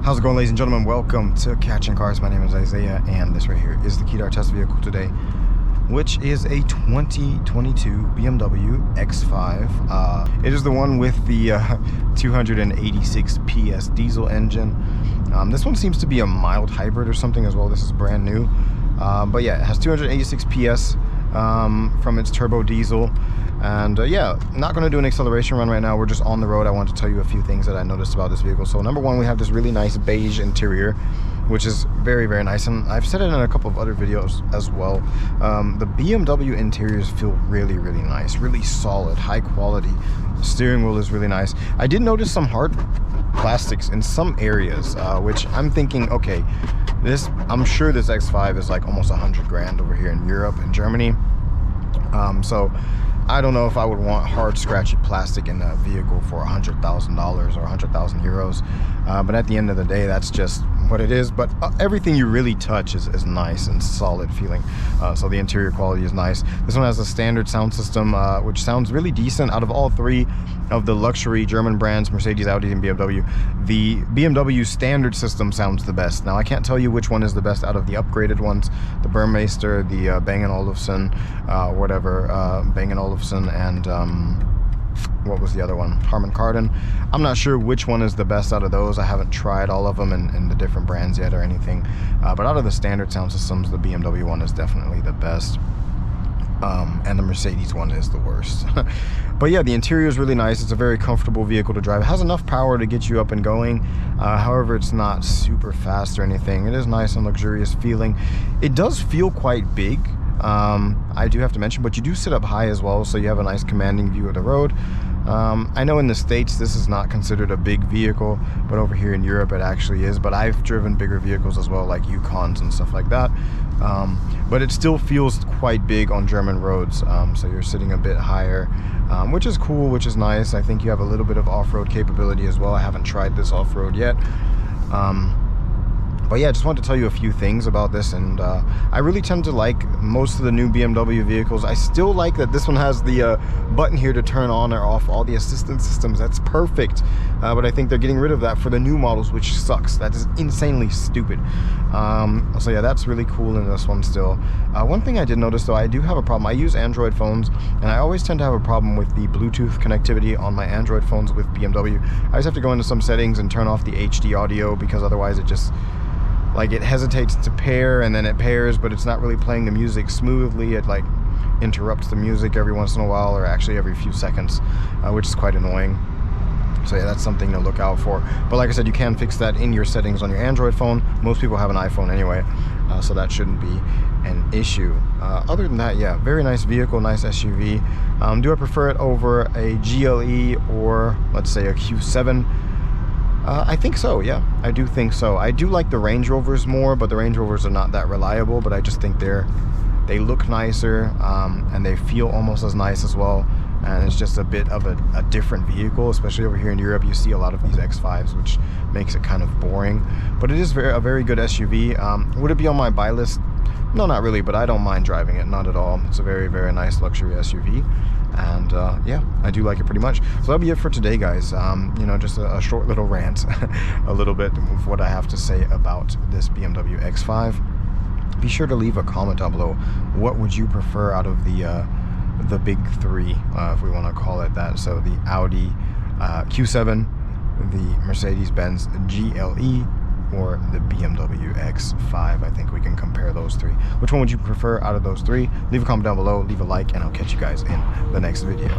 How's it going, ladies and gentlemen? Welcome to Catching Cars. My name is Isaiah, and this right here is the key to our test vehicle today, which is a 2022 BMW X5. It is the one with the 286 PS diesel engine. This one seems to be a mild hybrid or something as well. This is brand new. But yeah, it has 286 PS from its turbo diesel. And yeah, not going to do an acceleration run right now. We're just on the road. I want to tell you a few things that I noticed about this vehicle. So number one, we have this really nice beige interior, which is very, very nice. And I've said it in a couple of other videos as well. The BMW interiors feel really, really nice, really solid, high quality. The steering wheel is really nice. I did notice some hard plastics in some areas, which I'm thinking, okay, I'm sure this X5 is like almost 100 grand over here in Europe and Germany. So I don't know if I would want hard, scratchy plastic in a vehicle for $100,000 or 100,000 euros. But at the end of the day, that's just what it is. But everything you really touch is nice and solid feeling. So the interior quality is nice. This one has a standard sound system, which sounds really decent. Out of all three of the luxury German brands, Mercedes, Audi, and BMW, the BMW standard system sounds the best. Now, I can't tell you which one is the best out of the upgraded ones, the Burmeister, the Bang & Olufsen, whatever, Bang & Olufsen, and what was the other one? Harman Kardon. I'm not sure which one is the best out of those. I haven't tried all of them in the different brands yet or anything. But out of the standard sound systems, the BMW one is definitely the best. And the Mercedes one is the worst. But yeah, the interior is really nice. It's a very comfortable vehicle to drive. It has enough power to get you up and going. However, it's not super fast or anything. It is nice and luxurious feeling. It does feel quite big. I do have to mention, but you do sit up high as well, so you have a nice commanding view of the road. I know in the States this is not considered a big vehicle, but over here in Europe it actually is. But I've driven bigger vehicles as well, like Yukons and stuff like that. But it still feels quite big on German roads, so you're sitting a bit higher, which is cool, which is nice. I think you have a little bit of off-road capability as well. I haven't tried this off-road yet. But yeah, I just wanted to tell you a few things about this, and I really tend to like most of the new BMW vehicles. I still like that this one has the button here to turn on or off all the assistance systems. That's perfect. But I think they're getting rid of that for the new models, which sucks. That is insanely stupid. So yeah, that's really cool in this one still. One thing I did notice though, I do have a problem. I use Android phones, and I always tend to have a problem with the Bluetooth connectivity on my Android phones with BMW. I just have to go into some settings and turn off the HD audio, because otherwise it just, like, it hesitates to pair, and then it pairs, but it's not really playing the music smoothly. It like interrupts the music every once in a while, or actually every few seconds, which is quite annoying. So yeah, that's something to look out for. But like I said, you can fix that in your settings on your Android phone. Most people have an iPhone anyway, so that shouldn't be an issue. Other than that, yeah, very nice vehicle, nice SUV. Do I prefer it over a GLE or let's say a Q7? I think so, yeah, I do think so. I do like the Range Rovers more, but the Range Rovers are not that reliable, but I just think they look nicer, and they feel almost as nice as well. And it's just a bit of a different vehicle, especially over here in Europe. You see a lot of these X5s, which makes it kind of boring. But it is a very good SUV. Would it be on my buy list? No, not really, but I don't mind driving it, not at all. It's a very, very nice luxury SUV. And yeah, I do like it pretty much. So that'll be it for today, guys. You know, just a short little rant, a little bit of what I have to say about this BMW X5. Be sure to leave a comment down below. What would you prefer out of the big three, if we want to call it that? So the Audi Q7, the Mercedes-Benz GLE, or the BMW X5. I think we can compare those three. Which one would you prefer out of those three? Leave a comment down below, leave a like, and I'll catch you guys in the next video.